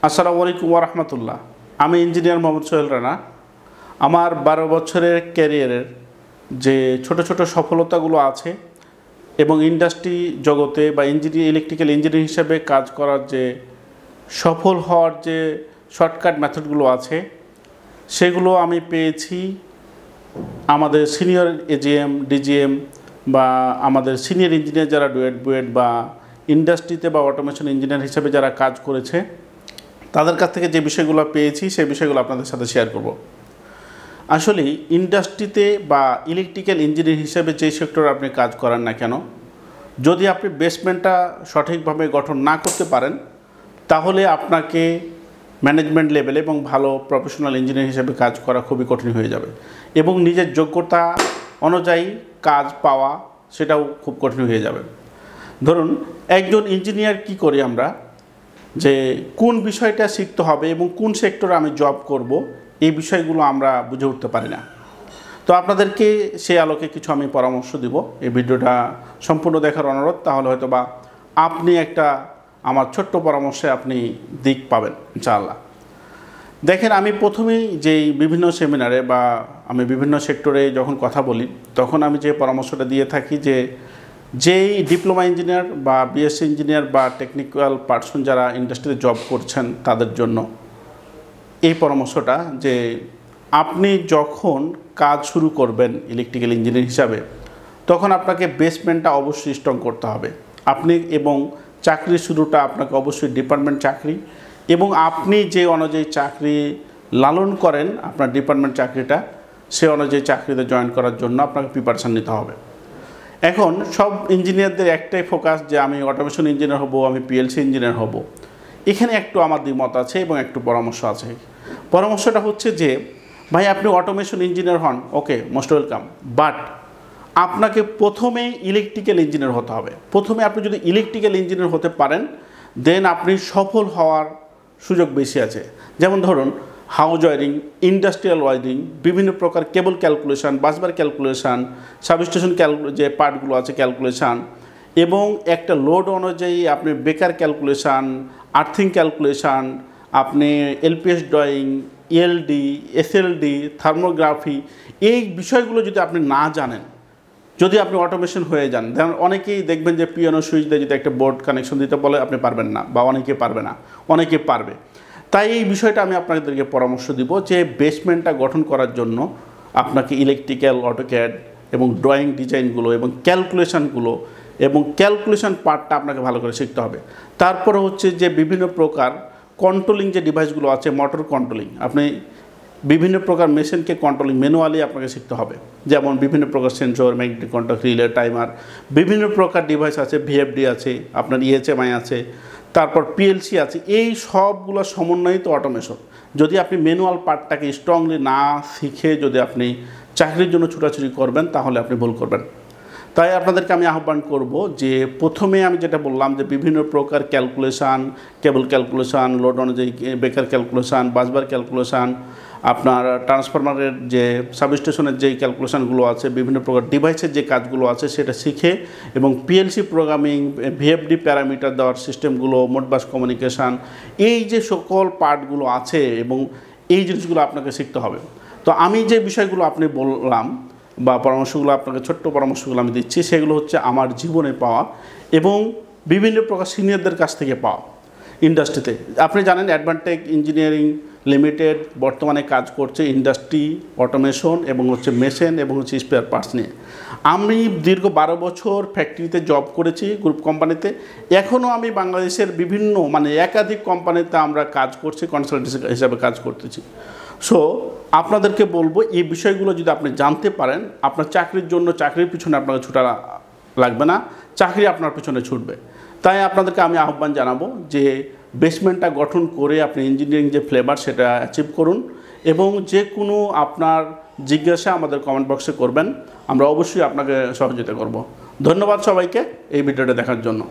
আসসালামু আলাইকুম ওয়া রাহমাতুল্লাহ। আমি ইঞ্জিনিয়ার মোহাম্মদ সোহেল রানা। আমার 12 বছরের ক্যারিয়ারের যে ছোট ছোট সফলতাগুলো আছে এবং ইন্ডাস্ট্রি জগতে বা ইলেকট্রিক্যাল ইঞ্জিনিয়ার হিসেবে কাজ করার যে সফল হওয়ার যে শর্টকাট মেথডগুলো আছে সেগুলো আমি পেয়েছি আমাদের সিনিয়র এজিএম ডিজিএম বা আমাদের সিনিয়র ইঞ্জিনিয়ার যারা ডুয়েট বা ইন্ডাস্ট্রিতে বা অটোমেশন ইঞ্জিনিয়ার হিসেবে যারা কাজ করেছে তাদের কাছ থেকে যে বিষয়গুলো পেয়েছি সেই বিষয়গুলো আপনাদের সাথে শেয়ার করব। আসলে ইন্ডাস্ট্রিতে বা ইলেকট্রিক্যাল ইঞ্জিনিয়ার হিসেবে যে সেক্টরে আপনি কাজ করেন না কেন, যদি আপনি বেসমেন্টটা সঠিকভাবে গঠন না করতে পারেন তাহলে আপনাকে ম্যানেজমেন্ট লেভেলে এবং ভালো প্রফেশনাল ইঞ্জিনিয়ার হিসেবে কাজ করা খুবই কঠিন হয়ে যাবে এবং নিজের যোগ্যতা অনুযায়ী কাজ পাওয়া সেটাও খুব কঠিন হয়ে যাবে। ধরুন একজন ইঞ্জিনিয়ার কি করি আমরা, যে কোন বিষয়টা শিখতে হবে এবং কোন সেক্টরে আমি জব করব এই বিষয়গুলো আমরা বুঝে উঠতে পারি না। তো আপনাদেরকে সেই আলোকে কিছু আমি পরামর্শ দিব। এই ভিডিওটা সম্পূর্ণ দেখার অনুরোধ, তাহলে হয়তো বা আপনি একটা আমার ছোট্ট পরামর্শে আপনি দিক পাবেন ইনশাআল্লাহ। দেখেন, আমি প্রথমেই যেই বিভিন্ন সেমিনারে বা আমি বিভিন্ন সেক্টরে যখন কথা বলি তখন আমি যে পরামর্শটা দিয়ে থাকি যে যেই ডিপ্লোমা ইঞ্জিনিয়ার বা বিএসসি ইঞ্জিনিয়ার বা টেকনিক্যাল পার্সন যারা ইন্ডাস্ট্রিতে জব করছেন তাদের জন্য এই পরামর্শটা যে আপনি যখন কাজ শুরু করবেন ইলেকট্রিক্যাল ইঞ্জিনিয়ার হিসাবে তখন আপনাকে বেসমেন্টটা অবশ্যই স্ট্রং করতে হবে। আপনি এবং চাকরির শুরুটা আপনাকে অবশ্যই ডিপার্টমেন্ট চাকরি এবং আপনি যে অনুযায়ী চাকরি লালন করেন আপনার ডিপার্টমেন্ট চাকরিটা, সে অনুযায়ী চাকরিতে জয়েন করার জন্য আপনাকে প্রিপারেশান নিতে হবে। এখন সব ইঞ্জিনিয়ারদের একটাই ফোকাস যে আমি অটোমেশন ইঞ্জিনিয়ার হব, আমি পিএলসি ইঞ্জিনিয়ার হব। এখানে একটু আমার দ্বিমত আছে এবং একটু পরামর্শ আছে। পরামর্শটা হচ্ছে যে ভাই আপনি অটোমেশন ইঞ্জিনিয়ার হন, ওকে, মোস্ট ওয়েলকাম, বাট আপনাকে প্রথমে ইলেকট্রিক্যাল ইঞ্জিনিয়ার হতে হবে। প্রথমে আপনি যদি ইলেকট্রিক্যাল ইঞ্জিনিয়ার হতে পারেন দেন আপনি সফল হওয়ার সুযোগ বেশি আছে। যেমন ধরুন হাউস ওয়ারিং, ইন্ডাস্ট্রিয়াল ওয়ারিং, বিভিন্ন প্রকার কেবল ক্যালকুলেশান, বাসবার ক্যালকুলেশান, সাবস্টেশন যে পার্টগুলো আছে ক্যালকুলেশান, এবং একটা লোড অনুযায়ী আপনি বেকার ক্যালকুলেশান, আর্থিং ক্যালকুলেশান, আপনি এলপিএস ড্রয়িং, ইএলডি, এসএলডি, থার্মোগ্রাফি, এই বিষয়গুলো যদি আপনি না জানেন, যদি আপনি অটোমেশন হয়ে যান, যেমন অনেকেই দেখবেন যে পিয়ানো সুইচ দিয়ে যদি একটা বোর্ড কানেকশন দিতে বলে আপনি পারবেন না, বা অনেকে পারবে না, অনেকে পারবে। তাই এই বিষয়টা আমি আপনাদেরকে পরামর্শ দিব যে বেসমেন্টটা গঠন করার জন্য আপনাকে ইলেকট্রিক্যাল, অটোক্যাড এবং ড্রয়িং ডিজাইনগুলো এবং ক্যালকুলেশানগুলো এবং ক্যালকুলেশান পার্টটা আপনাকে ভালো করে শিখতে হবে। তারপরে হচ্ছে যে বিভিন্ন প্রকার কন্ট্রোলিং যে ডিভাইসগুলো আছে, মোটর কন্ট্রোলিং, আপনি বিভিন্ন প্রকার মেশিনকে কন্ট্রোলিং ম্যানুয়ালি আপনাকে শিখতে হবে। যেমন বিভিন্ন প্রকার sensor, magnetic contact, relay, timer, বিভিন্ন প্রকার ডিভাইস আছে, ভিএফডি আছে, আপনার ইএচএমআই আছে, তারপর পিএলসি আছে। এই সবগুলো সমন্বয়িত অটোমেশন। যদি আপনি ম্যানুয়াল পার্টটাকে স্ট্রংলি না শিখে যদি আপনি চাকরির জন্য ছুটাছুটি করবেন তাহলে আপনি ভুল করবেন। তাই আপনাদেরকে আমি আহ্বান করব যে প্রথমে আমি যেটা বললাম যে বিভিন্ন প্রকার ক্যালকুলেশান, কেবল ক্যালকুলেশান, লোড অনুযায়ী বেকার ক্যালকুলেশান, বাসবার ক্যালকুলেশান, আপনার ট্রান্সফরমারের যে সাবস্টেশনের যেই ক্যালকুলেশানগুলো আছে, বিভিন্ন প্রকার ডিভাইসের যে কাজগুলো আছে সেটা শিখে, এবং পিএলসি প্রোগ্রামিং, ভিএফডি প্যারামিটার দেওয়ার সিস্টেমগুলো, মোডবাস কমিউনিকেশান, এই যে সকল পার্টগুলো আছে এবং এই জিনিসগুলো আপনাকে শিখতে হবে। তো আমি যে বিষয়গুলো আপনি বললাম বা পরামর্শগুলো আপনাকে ছোট্ট পরামর্শগুলো আমি দিচ্ছি সেগুলো হচ্ছে আমার জীবনে পাওয়া এবং বিভিন্ন প্রকার সিনিয়রদের কাছ থেকে পাওয়া ইন্ডাস্ট্রিতে। আপনি জানেন অ্যাডভান্টেক ইঞ্জিনিয়ারিং লিমিটেড বর্তমানে কাজ করছে ইন্ডাস্ট্রি, অটোমেশন এবং হচ্ছে মেশিন এবং হচ্ছে স্পেয়ার পার্টস নিয়ে। আমি দীর্ঘ 12 বছর ফ্যাক্টরিতে জব করেছি, গ্রুপ কোম্পানিতে। এখনও আমি বাংলাদেশের বিভিন্ন একাধিক কোম্পানিতে আমরা কাজ করছি, কনসালটেন্সি হিসাবে কাজ করতেছি। সো আপনাদেরকে বলবো এই বিষয়গুলো যদি আপনি জানতে পারেন আপনার চাকরির জন্য, চাকরির পিছনে আপনাকে ছুটা লাগবে না, চাকরি আপনার পিছনে ছুটবে। তাই আপনাদেরকে আমি আহ্বান জানাবো যে বেসমেন্টটা গঠন করে আপনি ইঞ্জিনিয়ারিং যে ফ্লেভার সেটা অ্যাচিভ করুন, এবং যে কোনো আপনার জিজ্ঞাসা আমাদের কমেন্ট বক্সে করবেন, আমরা অবশ্যই আপনাকে সহযোগিতা করব। ধন্যবাদ সবাইকে এই ভিডিওটা দেখার জন্য।